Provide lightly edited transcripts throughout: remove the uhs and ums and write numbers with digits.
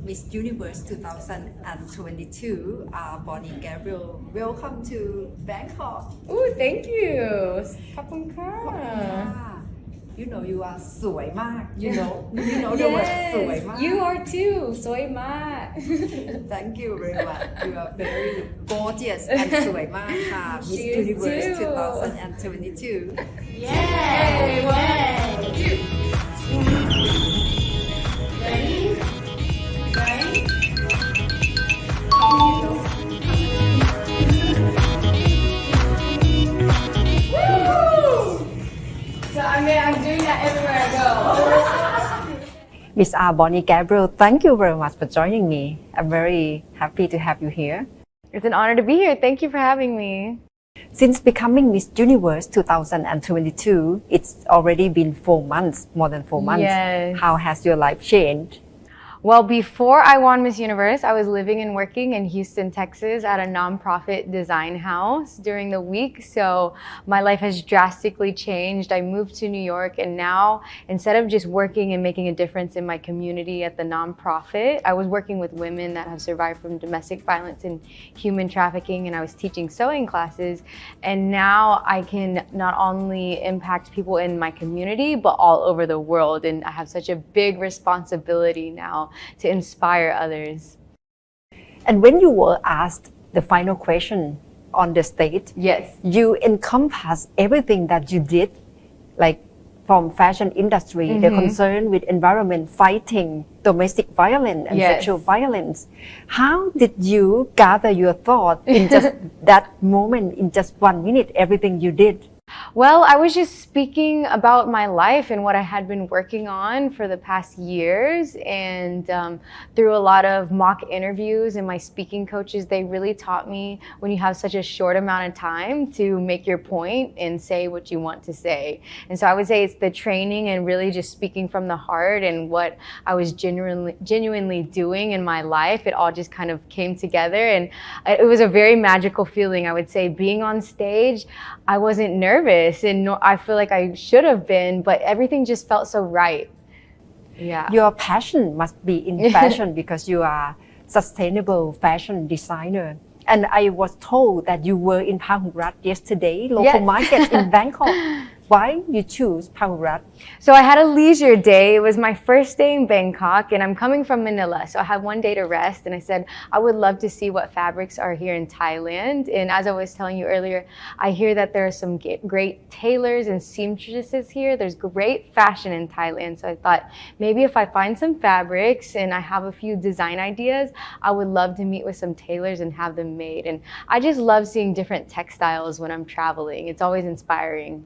Miss Universe 2022, Bonney Gabriel. Welcome to Bangkok. Oh, thank you. ขอบคุณค่ะ You know you are สวยมาก you know the word สวยมาก You are too สวยมาก Thank you very much. You are very gorgeous and สวยมากค่ะ Miss You Universe too. 2022. Yay! 1, 2. Ready? Ready? So I'm doing that everywhere I go. Miss Bonney Gabriel, thank you very much for joining me. I'm very happy to have you here. It's an honor to be here. Thank you for having me. Since becoming Miss Universe 2022, it's already been 4 months, more than 4 months. Yes. How has your life changed? Well, before I won Miss Universe, I was living and working in Houston, Texas at a nonprofit design house during the week. So my life has drastically changed. I moved to New York, and now instead of just working and making a difference in my community at the nonprofit, I was working with women that have survived from domestic violence and human trafficking, and I was teaching sewing classes. And now I can not only impact people in my community, but all over the world. And I have such a big responsibility now to inspire others. And when you were asked the final question on the stage, Yes. you encompass everything that you did, like from fashion industry, the concern with environment, fighting domestic violence and Yes. sexual violence. How did you gather your thought in just that moment, in just 1 minute, everything you did? Well, I was just speaking about my life and what I had been working on for the past years, and through a lot of mock interviews and my speaking coaches, they really taught me when you have such a short amount of time to make your point and say what you want to say. And so I would say it's the training and really just speaking from the heart and what I was genuinely doing in my life. It all just kind of came together, and it was a very magical feeling. I would say being on stage, I wasn't nervous, and I feel like I should have been, but everything just felt so right. Yeah. Your passion must be in fashion because you are sustainable fashion designer. And I was told that you were in Pahurat yesterday, local Yes. market in Bangkok. Why you choose Pahurat? So I had a leisure day. It was my first day in Bangkok, and I'm coming from Manila. So I had one day to rest, and I said, I would love to see what fabrics are here in Thailand. And as I was telling you earlier, I hear that there are some great tailors and seamstresses here. There's great fashion in Thailand. So I thought maybe if I find some fabrics and I have a few design ideas, I would love to meet with some tailors and have them made. And I just love seeing different textiles when I'm traveling. It's always inspiring.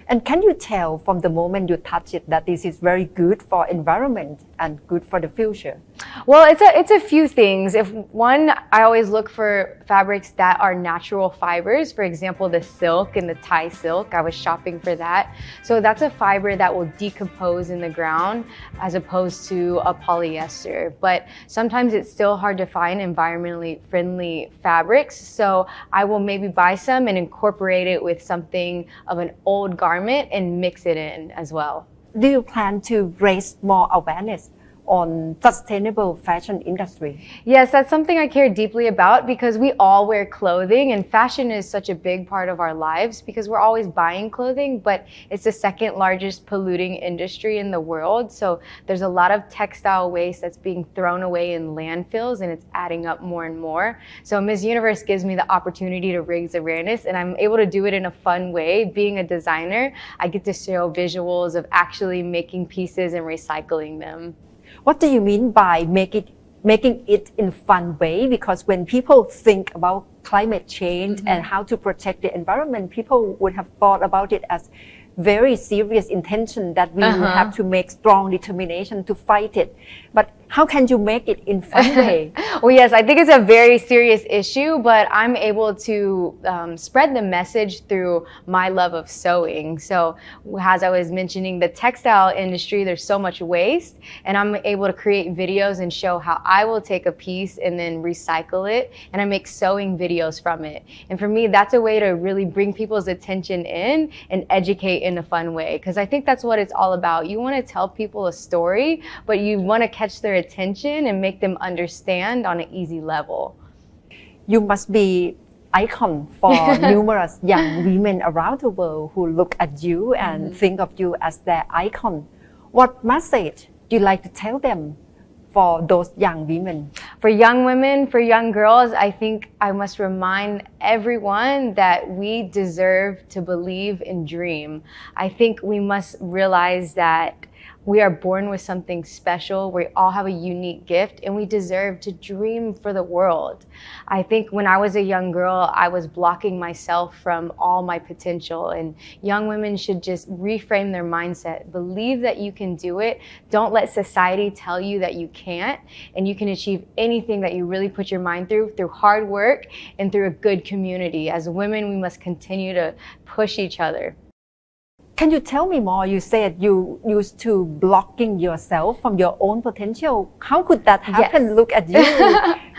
And can you tell from the moment you touch it that this is very good for environment and good for the future? Well, it's a few things. If one, I always look for fabrics that are natural fibers. For example, the silk and the Thai silk, I was shopping for that. So that's a fiber that will decompose in the ground as opposed to a polyester. But sometimes it's still hard to find environmentally friendly fabrics. So I will maybe buy some and incorporate it with something of an old garment and mix it in as well. Do you plan to raise more awareness on sustainable fashion industry? Yes, that's something I care deeply about because we all wear clothing, and fashion is such a big part of our lives because we're always buying clothing, but it's the second largest polluting industry in the world. So there's a lot of textile waste that's being thrown away in landfills, and it's adding up more and more. So Miss Universe gives me the opportunity to raise awareness, and I'm able to do it in a fun way. Being a designer, I get to show visuals of actually making pieces and recycling them. What do you mean by making it in fun way? Because when people think about climate change and how to protect the environment, people would have thought about it as very serious intention that we have to make strong determination to fight it. But how can you make it in fun way? Well, yes, I think it's a very serious issue, but I'm able to spread the message through my love of sewing. So as I was mentioning, the textile industry, there's so much waste, and I'm able to create videos and show how I will take a piece and then recycle it, and I make sewing videos from it. And for me, that's a way to really bring people's attention in and educate in a fun way, because I think that's what it's all about. You want to tell people a story, but you want to catch their attention and make them understand on an easy level. You must be icon for numerous young women around the world who look at you and think of you as their icon. What message do you like to tell them for those young women? For young women, for young girls, I think I must remind everyone that we deserve to believe and dream. I think we must realize that we are born with something special. We all have a unique gift and we deserve to dream for the world. I think when I was a young girl, I was blocking myself from all my potential, and young women should just reframe their mindset. Believe that you can do it. Don't let society tell you that you can't, and you can achieve anything that you really put your mind through hard work and through a good community. As women, we must continue to push each other. Can you tell me more? You said you used to blocking yourself from your own potential. How could that happen? Yes. Look at you,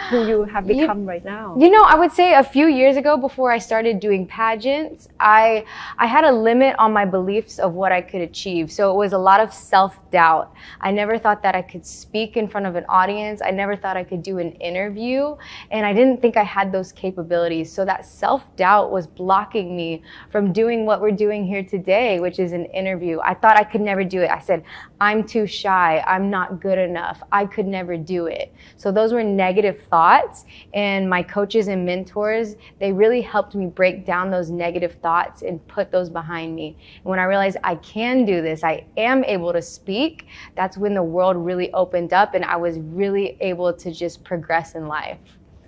who you have become right now. You know, I would say a few years ago, before I started doing pageants, I had a limit on my beliefs of what I could achieve. So it was a lot of self-doubt. I never thought that I could speak in front of an audience. I never thought I could do an interview. And I didn't think I had those capabilities. So that self-doubt was blocking me from doing what we're doing here today, which is an interview. I thought I could never do it. I said, I'm too shy. I'm not good enough. I could never do it. So those were negative thoughts. And my coaches and mentors, they really helped me break down those negative thoughts and put those behind me. And when I realized I can do this, I am able to speak, that's when the world really opened up and I was really able to just progress in life.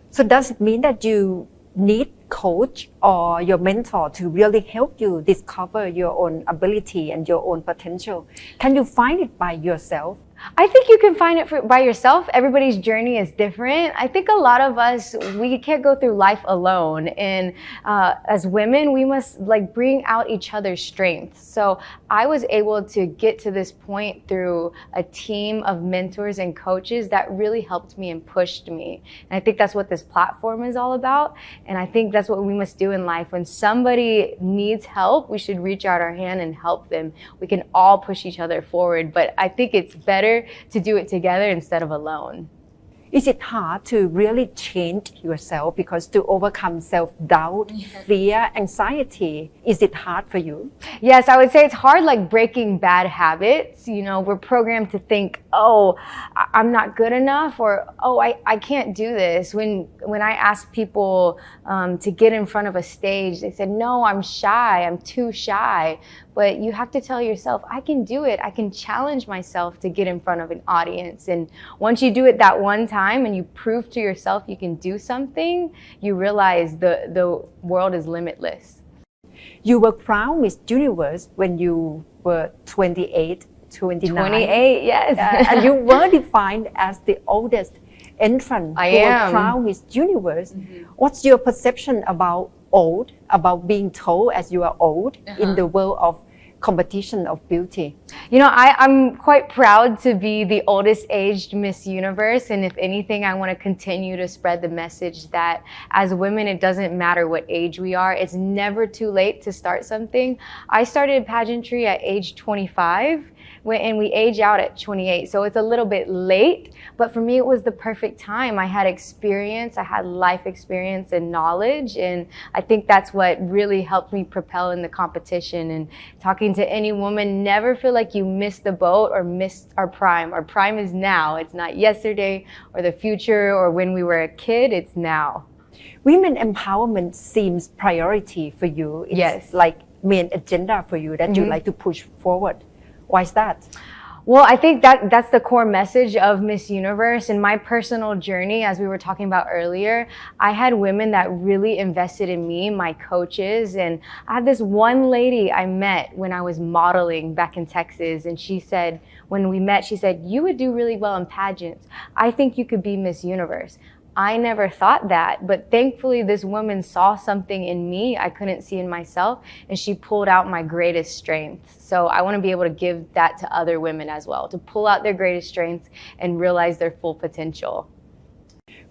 So does it mean that you need coach or your mentor to really help you discover your own ability and your own potential? Can you find it by yourself? I think you can find it by yourself. Everybody's journey is different. I think a lot of us, we can't go through life alone. And as women, we must bring out each other's strengths. So I was able to get to this point through a team of mentors and coaches that really helped me and pushed me. And I think that's what this platform is all about. And I think that's what we must do in life. When somebody needs help, we should reach out our hand and help them. We can all push each other forward. But I think it's better to do it together instead of alone. Is it hard to really change yourself? Because to overcome self-doubt, fear, anxiety, is it hard for you? Yes, I would say it's hard, breaking bad habits. You know, we're programmed to think, oh, I'm not good enough, or oh, I can't do this. When I asked people to get in front of a stage, they said, no, I'm shy, I'm too shy. But you have to tell yourself, I can do it. I can challenge myself to get in front of an audience. And once you do it that one time and you prove to yourself you can do something, you realize the world is limitless. You were crowned Miss Universe when you were 28, 29. 28, yes. And you were defined as the oldest entrant I who am. was crowned Miss Universe. What's your perception about old, about being told as you are old in the world of competition of beauty? You know, I'm quite proud to be the oldest aged Miss Universe. And if anything, I want to continue to spread the message that as women, it doesn't matter what age we are. It's never too late to start something. I started pageantry at age 25. And we age out at 28. So it's a little bit late, but for me, it was the perfect time. I had experience, I had life experience and knowledge. And I think that's what really helped me propel in the competition. And talking to any woman, never feel like you missed the boat or missed our prime. Our prime is now. It's not yesterday or the future or when we were a kid, it's now. Women empowerment seems priority for you. It's like main agenda for you that you like to push forward. Why is that? Well, I think that's the core message of Miss Universe. In my personal journey, as we were talking about earlier, I had women that really invested in me, my coaches. And I had this one lady I met when I was modeling back in Texas. And she said, when we met, she said, you would do really well in pageants. I think you could be Miss Universe. I never thought that, but thankfully this woman saw something in me I couldn't see in myself, and she pulled out my greatest strengths. So I want to be able to give that to other women as well, to pull out their greatest strengths and realize their full potential.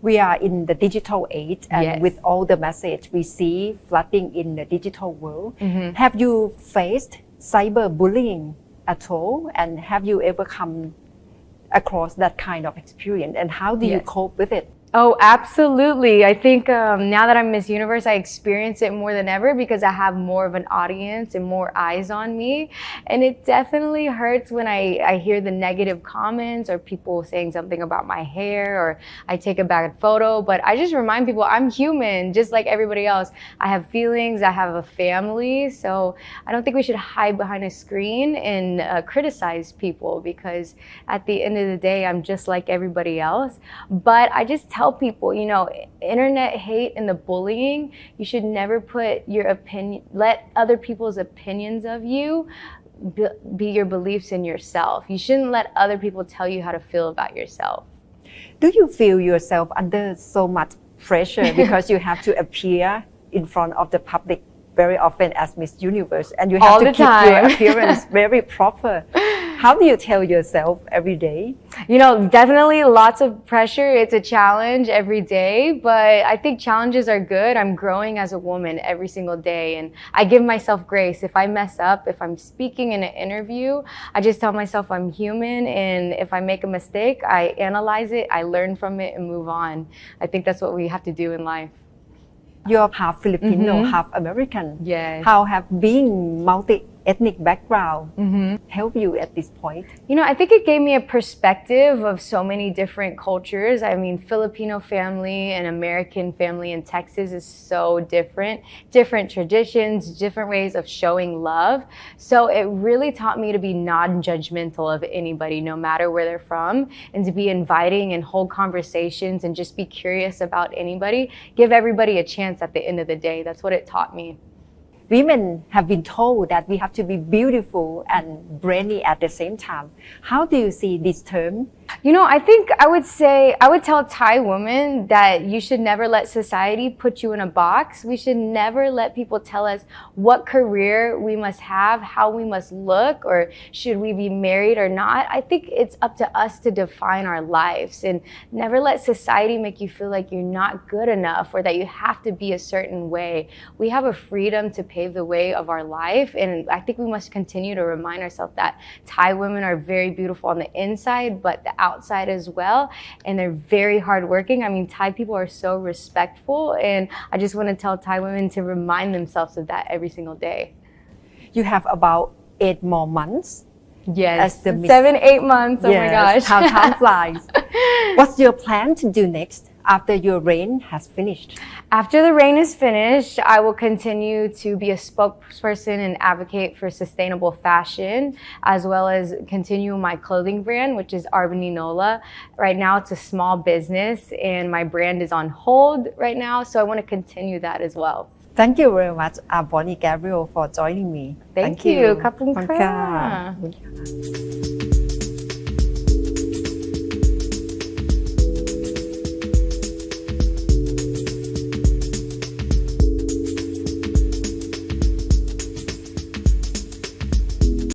We are in the digital age, and with all the message we see flooding in the digital world, have you faced cyberbullying at all? And have you ever come across that kind of experience, and how do you Yes. cope with it? Oh, absolutely. I think now that I'm Miss Universe, I experience it more than ever because I have more of an audience and more eyes on me. And it definitely hurts when I hear the negative comments or people saying something about my hair or I take a bad photo. But I just remind people I'm human, just like everybody else. I have feelings, I have a family. So I don't think we should hide behind a screen and criticize people because at the end of the day, I'm just like everybody else. But I just tell people, you know, internet hate and the bullying, you should never put your opinion, let other people's opinions of you be your beliefs in yourself. You shouldn't let other people tell you how to feel about yourself. Do you feel yourself under so much pressure because you have to appear in front of the public very often as Miss Universe and you have All to the keep your time. appearance very proper? How do you tell yourself every day? You know, definitely lots of pressure. It's a challenge every day, but I think challenges are good. I'm growing as a woman every single day, and I give myself grace. If I mess up, if I'm speaking in an interview, I just tell myself I'm human, and if I make a mistake, I analyze it, I learn from it, and move on. I think that's what we have to do in life. You're half Filipino, half American. Yes. How have being multi-ethnic background help you at this point? You know, I think it gave me a perspective of so many different cultures. I mean, Filipino family and American family in Texas is so different. Different traditions, different ways of showing love. So it really taught me to be non-judgmental of anybody, no matter where they're from, and to be inviting and hold conversations and just be curious about anybody. Give everybody a chance at the end of the day. That's what it taught me. Women have been told that we have to be beautiful and brainy at the same time. How do you see this term? You know, I think I would tell Thai women that you should never let society put you in a box. We should never let people tell us what career we must have, how we must look, or should we be married or not. I think it's up to us to define our lives and never let society make you feel like you're not good enough or that you have to be a certain way. We have a freedom to pave the way of our life, and I think we must continue to remind ourselves that Thai women are very beautiful on the inside, but the outside as well, and they're very hardworking. I mean, Thai people are so respectful, and I just want to tell Thai women to remind themselves of that every single day. You have about 8 more months. Yes, As the Miss- 7-8 months. Oh my gosh. How time flies. What's your plan to do next after your reign has finished? After the reign is finished, I will continue to be a spokesperson and advocate for sustainable fashion, as well as continue my clothing brand, which is Arbani Nola. Right now, it's a small business, and my brand is on hold right now, so I want to continue that as well. Thank you very much, Bonney Gabriel, for joining me. Thank you. ขอบคุณค่ะ